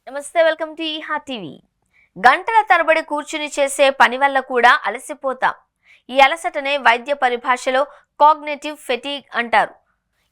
నమస్తే, welcome to ఈహా TV. గంటల తరబడి కూర్చుని చేసే పని వల్ల కూడా అలసిపోతాం. ఈ అలసటనే వైద్య పరిభాషలో కాగ్నిటివ్ ఫెటీగ్ అంటారు.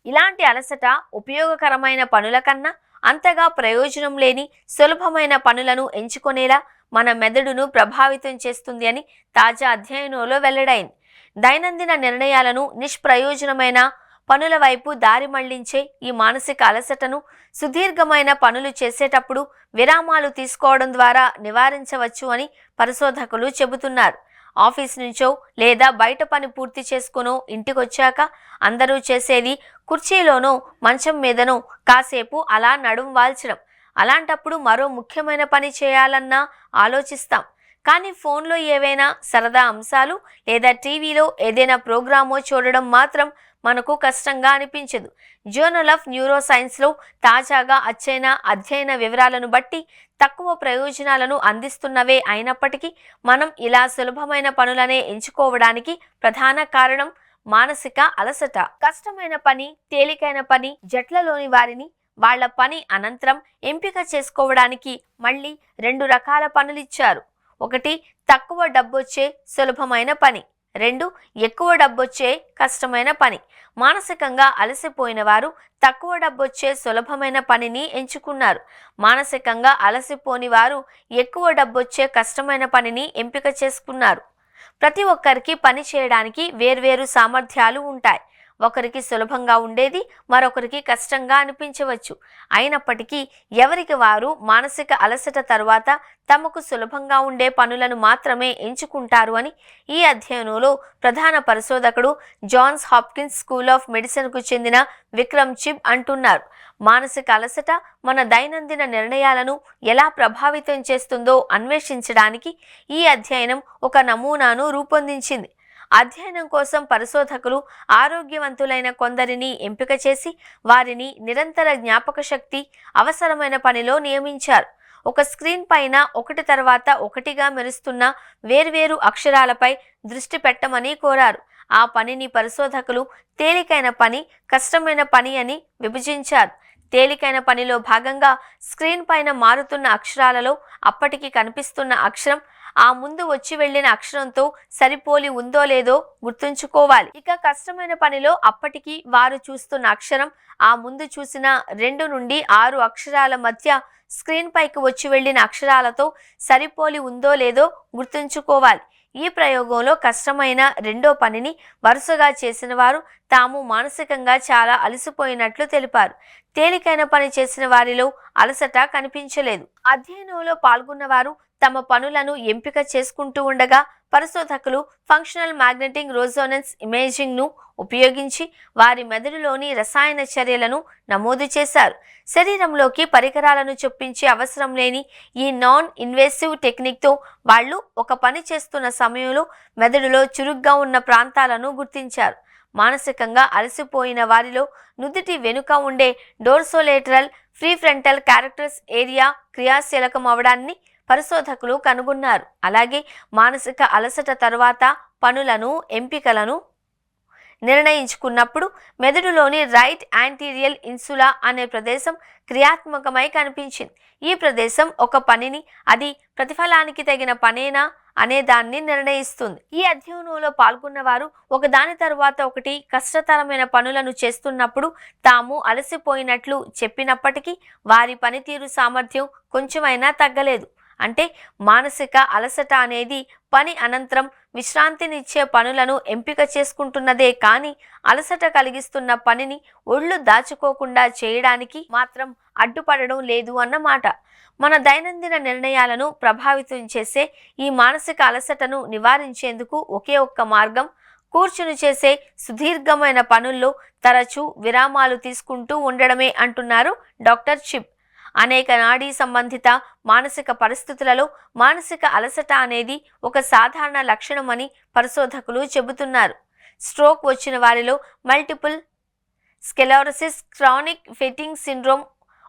ఇలాంటి అలసట ఉపయోగకరమైన పనుల కన్నా అంతగా ప్రయోజనం లేని సులభమైన పనులను ఎంచుకునేలా మన మెదడును ప్రభావితం చేస్తుంది అని తాజా అధ్యయనంలో వెల్లడైంది. దైనందిన నిర్ణయాలను నిష్ప్రయోజనమైన పనుల వైపు దారి మళ్లించే ఈ మానసిక అలసటను సుదీర్ఘమైన పనులు చేసేటప్పుడు విరామాలు తీసుకోవడం ద్వారా నివారించవచ్చు అని పరిశోధకులు చెబుతున్నారు. ఆఫీస్ నుంచో లేదా బయట పని పూర్తి చేసుకునో ఇంటికొచ్చాక అందరూ చేసేది కుర్చీలోనో మంచం మీదనో కాసేపు అలా నడుం వాల్చడం. అలాంటప్పుడు మరో ముఖ్యమైన పని చేయాలన్నా ఆలోచిస్తాం. కానీ ఫోన్లో ఏవైనా సరదా అంశాలు లేదా టీవీలో ఏదైనా ప్రోగ్రామో చూడడం మాత్రం మనకు కష్టంగా అనిపించదు. జర్నల్ ఆఫ్ న్యూరో సైన్స్లో తాజాగా అధ్యయన వివరాలను బట్టి తక్కువ ప్రయోజనాలను అందిస్తున్నవే అయినప్పటికీ మనం ఇలా సులభమైన పనులనే ఎంచుకోవడానికి ప్రధాన కారణం మానసిక అలసట. కష్టమైన పని, తేలికైన పని, జట్లలోని వారిని వాళ్ల పని అనంతరం ఎంపిక చేసుకోవడానికి మళ్ళీ రెండు రకాల పనులిచ్చారు. ఒకటి, తక్కువ డబ్బొచ్చే సులభమైన పని. రెండు, ఎక్కువ డబ్బొచ్చే కష్టమైన పని. మానసికంగా అలసిపోయిన వారు తక్కువ డబ్బొచ్చే సులభమైన పనిని ఎంచుకున్నారు. మానసికంగా అలసిపోని వారు ఎక్కువ డబ్బొచ్చే కష్టమైన పనిని ఎంపిక చేసుకున్నారు. ప్రతి ఒక్కరికి పని చేయడానికి వేర్వేరు సామర్థ్యాలు ఉంటాయి. ఒకరికి సులభంగా ఉండేది మరొకరికి కష్టంగా అనిపించవచ్చు. అయినప్పటికీ ఎవరికి వారు మానసిక అలసట తరువాత తమకు సులభంగా ఉండే పనులను మాత్రమే ఎంచుకుంటారు అని ఈ అధ్యయనంలో ప్రధాన పరిశోధకుడు జాన్స్ హాప్కిన్స్ స్కూల్ ఆఫ్ మెడిసిన్కు చెందిన విక్రమ్ చిబ్ అంటున్నారు. మానసిక అలసట మన దైనందిన నిర్ణయాలను ఎలా ప్రభావితం చేస్తుందో అన్వేషించడానికి ఈ అధ్యయనం ఒక నమూనాను రూపొందించింది. అధ్యయనం కోసం పరిశోధకులు ఆరోగ్యవంతులైన కొందరిని ఎంపిక చేసి వారిని నిరంతర జ్ఞాపక శక్తి అవసరమైన పనిలో నియమించారు. ఒక స్క్రీన్ పైన ఒకటి తర్వాత ఒకటిగా మెరుస్తున్న వేర్వేరు అక్షరాలపై దృష్టి పెట్టమని కోరారు. ఆ పనిని పరిశోధకులు తేలికైన పని, కష్టమైన పని అని విభజించారు. తేలికైన పనిలో భాగంగా స్క్రీన్ పైన మారుతున్న అక్షరాలలో అప్పటికి కనిపిస్తున్న అక్షరం ఆ ముందు వచ్చి వెళ్లిన అక్షరంతో సరిపోలి ఉందో లేదో గుర్తుంచుకోవాలి. ఇక కష్టమైన పనిలో అప్పటికి వారు చూస్తున్న అక్షరం ఆ ముందు చూసిన 2 నుండి 6 అక్షరాల మధ్య స్క్రీన్ పైకి వచ్చి వెళ్లిన అక్షరాలతో సరిపోలి ఉందో లేదో గుర్తుంచుకోవాలి. ఈ ప్రయోగంలో కష్టమైన రెండో పనిని వరుసగా చేసిన వారు తాము మానసికంగా చాలా అలసిపోయినట్లు తెలిపారు. తేలికైన పని చేసిన వారిలో అలసట కనిపించలేదు. అధ్యయనంలో పాల్గొన్న వారు తమ పనులను ఎంపిక చేసుకుంటూ ఉండగా పరిశోధకులు ఫంక్షనల్ మ్యాగ్నెటిక్ రెసొనెన్స్ ఇమేజింగ్ ను ఉపయోగించి వారి మెదడులోని రసాయన చర్యలను నమోదు చేశారు. శరీరంలోకి పరికరాలను చొప్పించే అవసరం లేని ఈ నాన్ ఇన్వేసివ్ టెక్నిక్తో వాళ్ళు ఒక పని చేస్తున్న సమయంలో మెదడులో చురుగ్గా ఉన్న ప్రాంతాలను గుర్తించారు. మానసికంగా అలసిపోయిన వారిలో నుదిటి వెనుక ఉండే డోర్సోలేటరల్ ప్రీఫ్రంటల్ క్యారెక్టర్స్ ఏరియా క్రియాశీలకం అవడాన్ని పరిశోధకులు కనుగొన్నారు. అలాగే మానసిక అలసట తరువాత పనులను, ఎంపికలను నిర్ణయించుకున్నప్పుడు మెదడులోని రైట్ యాంటీరియల్ ఇన్సులా అనే ప్రదేశం క్రియాత్మకమై కనిపించింది. ఈ ప్రదేశం ఒక పనిని అది ప్రతిఫలానికి తగిన పనేనా అనే దాన్ని నిర్ణయిస్తుంది. ఈ అధ్యయనంలో పాల్గొన్న వారు ఒకదాని తరువాత ఒకటి కష్టతరమైన పనులను చేస్తున్నప్పుడు తాము అలసిపోయినట్లు చెప్పినప్పటికీ వారి పనితీరు సామర్థ్యం కొంచెమైనా తగ్గలేదు. అంటే మానసిక అలసట అనేది పని అనంతరం విశ్రాంతినిచ్చే పనులను ఎంపిక చేసుకుంటున్నదే కానీ అలసట కలిగిస్తున్న పనిని ఒళ్ళు దాచుకోకుండా చేయడానికి మాత్రం అడ్డుపడడం లేదు అన్నమాట. మన దైనందిన నిర్ణయాలను ప్రభావితం చేసే ఈ మానసిక అలసటను నివారించేందుకు ఒకే ఒక్క మార్గం కూర్చుని చేసే సుదీర్ఘమైన పనుల్లో తరచూ విరామాలు తీసుకుంటూ ఉండడమే అంటున్నారు డాక్టర్ చిబ్. అనేక నాడీ సంబంధిత మానసిక పరిస్థితులలో మానసిక అలసట అనేది ఒక సాధారణ లక్షణమని పరిశోధకులు చెబుతున్నారు. స్ట్రోక్ వచ్చిన వారిలో, multiple sclerosis, chronic fatigue syndrome,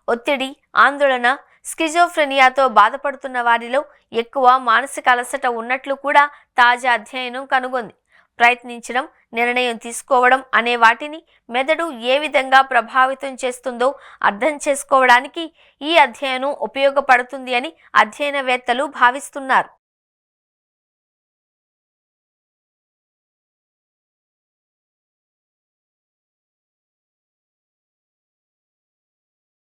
ఒత్తిడి, ఆందోళన, స్కిజోఫ్రెనియాతో బాధపడుతున్న వారిలో ఎక్కువ మానసిక అలసట ఉన్నట్లు కూడా తాజా అధ్యయనం కనుగొంది. ప్రయత్నించడం, నిర్ణయం తీసుకోవడం అనే వాటిని మెదడు ఏ విధంగా ప్రభావితం చేస్తుందో అర్థం చేసుకోవడానికి ఈ అధ్యయనం ఉపయోగపడుతుంది అని అధ్యయనవేత్తలు భావిస్తున్నారు.